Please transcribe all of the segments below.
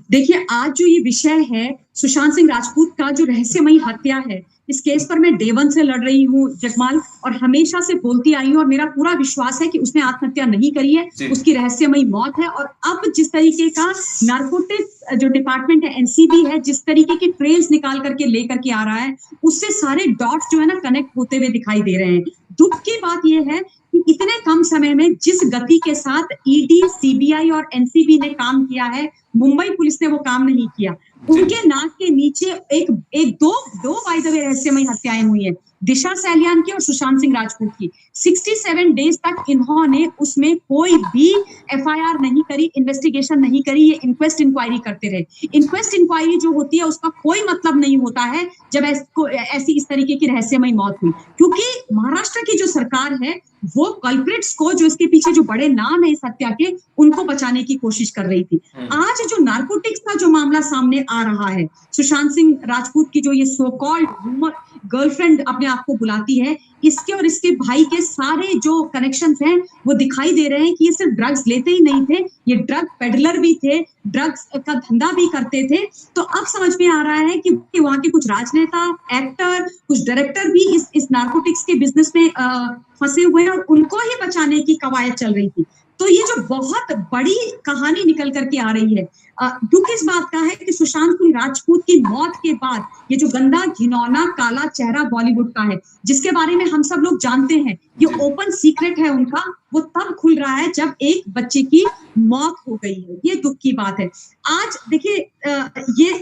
देखिए, आज जो ये विषय है, सुशांत सिंह राजपूत का जो रहस्यमयी हत्या है, इस केस पर मैं डे 1 से लड़ रही हूँ जगमाल और हमेशा से बोलती आई हूँ और मेरा पूरा विश्वास है कि उसने आत्महत्या नहीं करी है, जी। उसकी रहस्यमयी मौत है और अब जिस तरीके का नारकोटिक्स जो डिपार्टमेंट है, एनसीबी है, जिस तरीके की ट्रेल्स निकाल करके लेकर के आ रहा है, उससे सारे डॉट्स जो है ना कनेक्ट होते हुए दिखाई दे रहे हैं। दुःख की बात ये है कि इतने कम समय में जिस गति के साथ ईडी, सीबीआई और एनसीबी ने काम किया है, मुंबई पुलिस ने वो काम नहीं किया। जी। उनके नाक के नीचे एक एक दो दो बाय द वे रहस्यमयी हत्याएँ हुई हैं। दिशा सैलियान की और सुशांत सिंह राजपूत की। 67 डेज़ तक इन्होंने उसमें कोई भी एफआईआर नहीं करी, इन्वेस्टिगेशन नहीं करी, ये इंक्वेस्ट इंक्वायरी करते रहे। इंक्वेस्ट इंक्वायरी जो होती है उसका कोई मतलब नहीं होता है जब ऐसी इस तरीके की रहस्यमयी मौत हुई। क्योंकि महाराष्ट्र की जो सरकार है, वो कल्प्रिट्स को जो इसके पीछे जो बड़े नाम है इस हत्या के, उनको बचाने की कोशिश कर रही थी। हुँ। आज जो नारकोटिक्स का जो मामला सामने आ रहा है, सुशांत सिंह राजपूत की जो ये सो कॉल्ड रूमर गर्लफ्रेंड अपने आप को बुलाती है, इसके और इसके भाई के सारे जो कनेक्शंस हैं, वो दिखाई दे रहे हैं कि ये सिर्फ ड्रग्स लेते ही नहीं थे, ये ड्रग पेडलर भी थे, ड्रग्स का धंधा भी करते थे। तो अब समझ में आ रहा है कि वहाँ के कुछ राजनेता, एक्टर, कुछ डायरेक्टर भी इस नारकोटिक्स के बिज़नेस में फँसे हुए हैं और उनको ही बचाने की कवायद चल रही थी। तो ये जो बहुत बड़ी कहानी निकल कर के आ रही है, दुःख इस बात का है कि सुशांत सिंह राजपूत की मौत के बाद ये जो गंदा, घिनौना, काला चेहरा बॉलीवुड का है, जिसके बारे में हम सब लोग जानते हैं, ये जी। ओपन सीक्रेट है उनका, वो तब खुल रहा है जब एक बच्चे की मौत हो गई है। ये दुःख की बात है। आज देखिए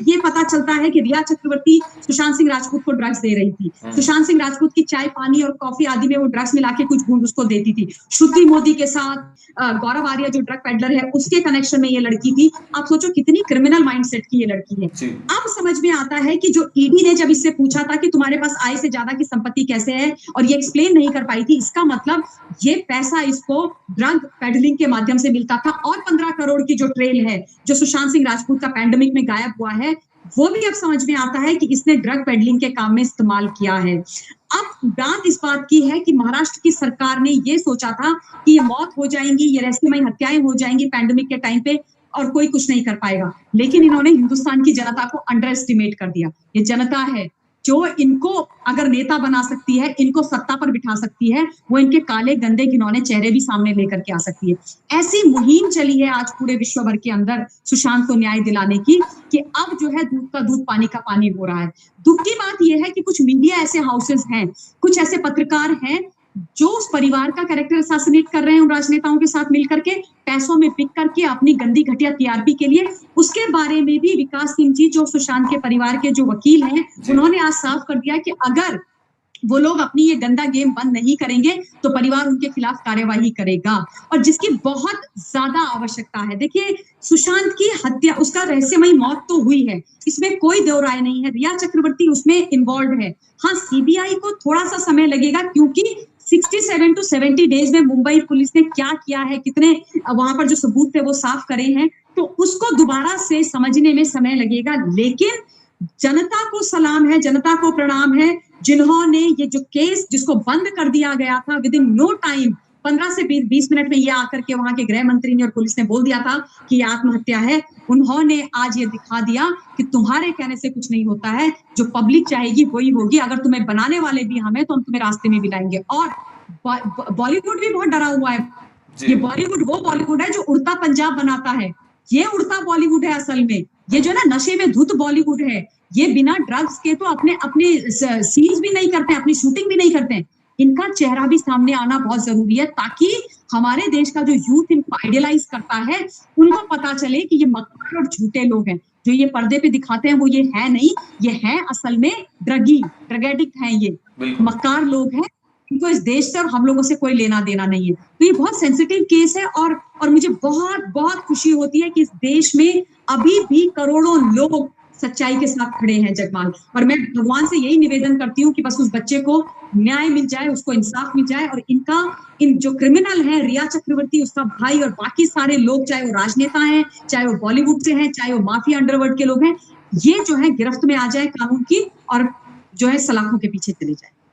ये पता चलता है कि रिया चक्रवर्ती सुशांत सिंह राजपूत को ड्रग्स दे रही थी। हुँ। सुशांत सिंह राजपूत की चाय, पानी और कॉफ़ी आदि में वो ड्रग्स मिला के कुछ बूँद उसको देती थी। श्रुति मोदी के साथ गौरव आर्या जो ड्रग पेडलर है, उसके कनेक्शन में ये लड़की थी। आप सोचो कितनी क्रिमिनल माइंडसेट की ये लड़की है। जी। अब समझ में आता है कि जो ईडी ने जब इससे पूछा था कि तुम्हारे पास आय से ज्यादा की संपत्ति कैसे है और ये एक्सप्लेन नहीं कर पाई थी, इसका मतलब ये पैसा इसको ड्रग पेडलिंग के माध्यम से मिलता था और 15 करोड़ की जो ट्रेल है, जो सुशांत सिंह राजपूत का पैंडेमिक में गायब हुआ है, वो भी अब समझ में आता है कि इसने ड्रग पेडलिंग के काम में इस्तेमाल किया है। अब बात इस बात की है कि महाराष्ट्र की सरकार ने ये सोचा था कि ये मौत हो जाएँगी, ये रहस्यमयी हत्याएँ हो जाएँगी पैंडेमिक के टाइम पे और कोई कुछ नहीं कर पाएगा। लेकिन इन्होंने हिंदुस्तान की जनता को अंडर एस्टिमेट कर दिया। ये जनता है, जो इनको अगर नेता बना सकती है, इनको सत्ता पर बिठा सकती है, वो इनके काले, गंदे, घिनौने चेहरे भी सामने लेकर के आ सकती है। ऐसी मुहिम चली है आज पूरे विश्व भर के अंदर सुशांत को न्याय दिलाने की, कि अब जो है दूध का दूध, पानी का पानी हो रहा है। दुःख की बात ये है कि कुछ मीडिया ऐसे हाउसेज़ हैं, कुछ ऐसे पत्रकार हैं, जो उस परिवार का कैरेक्टर असैसिनेट कर रहे हैं उन राजनेताओं के साथ मिल करके, पैसों में बिक करके अपनी गंदी घटिया टीआरपी के लिए। उसके बारे में भी विकास सिंह जी जो सुशांत के परिवार के जो वकील हैं, जी। उन्होंने आज साफ कर दिया कि अगर वो लोग अपनी ये गंदा गेम बंद नहीं करेंगे, तो परिवार उनके खिलाफ कार्यवाही करेगा और जिसकी बहुत ज़्यादा आवश्यकता है। देखिए, सुशांत की हत्या उसका रहस्यमयी मौत तो हुई है, इसमें कोई दो राय नहीं है। रिया चक्रवर्ती उसमें इन्वॉल्व्ड है। हाँ, सीबीआई को थोड़ा-सा समय लगेगा क्योंकि 67 टू 70 डेज़ में मुंबई पुलिस ने क्या किया है, कितने वहाँ पर जो सबूत थे वो साफ करे हैं, तो उसको दोबारा से समझने में समय लगेगा। लेकिन जनता को सलाम है, जनता को प्रणाम है, जिन्होंने ये जो केस जिसको बंद कर दिया गया था विद इन नो टाइम 15 से 20 मिनट में ये आकर के वहाँ के गृह मंत्री ने और पुलिस ने बोल दिया था कि ये आत्महत्या है। उन्होंने आज ये दिखा दिया कि तुम्हारे कहने से कुछ नहीं होता है, जो पब्लिक चाहेगी वही होगी। अगर तुम्हें बनाने वाले भी हम हैं, तो हम तुम्हें रास्ते में भी लाएँगे और बॉलीवुड भी बहुत डरा हुआ है। ये जी। बॉलीवुड वो बॉलीवुड है जो उड़ता पंजाब बनाता है। ये उड़ता बॉलीवुड है असल में। ये जो ना नशे में धुत बॉलीवुड है। ये बिना ड्रग्स के तो अपने अपने सीन्स भी नहीं करते, अपनी शूटिंग भी नहीं करते। इनका चेहरा भी सामने आना बहुत ज़रूरी है ताकि हमारे देश का जो यूथ इनको आइडियलाइज़ करता है, उनको पता चले कि ये मक्कार और झूठे लोग हैं। जो ये पर्दे पे दिखाते हैं वो ये है नहीं, ये है असल में ड्रग एडिक्ट हैं ये। बिल्कुल। मक्कार लोग हैं, इनको इस देश से और हम लोगों से कोई लेना-देना नहीं है। तो ये बहुत सेंसिटिव केस है और मुझे बहुत खुशी होती है कि इस देश में अभी भी करोड़ों लोग सच्चाई के साथ खड़े हैं जगमाल। और मैं भगवान से यही निवेदन करती हूँ कि बस उस बच्चे को न्याय मिल जाए, उसको इंसाफ मिल जाए और इन जो क्रिमिनल हैं, रिया चक्रवर्ती, उसका भाई और बाकी सारे लोग, चाहे वो राजनेता हैं, चाहे वो बॉलीवुड से हैं, चाहे वो माफिया अंडरवर्ल्ड के लोग हैं, ये जो है गिरफ्त में आ जाए कानून की और जो है सलाखों के पीछे चले जाएँ।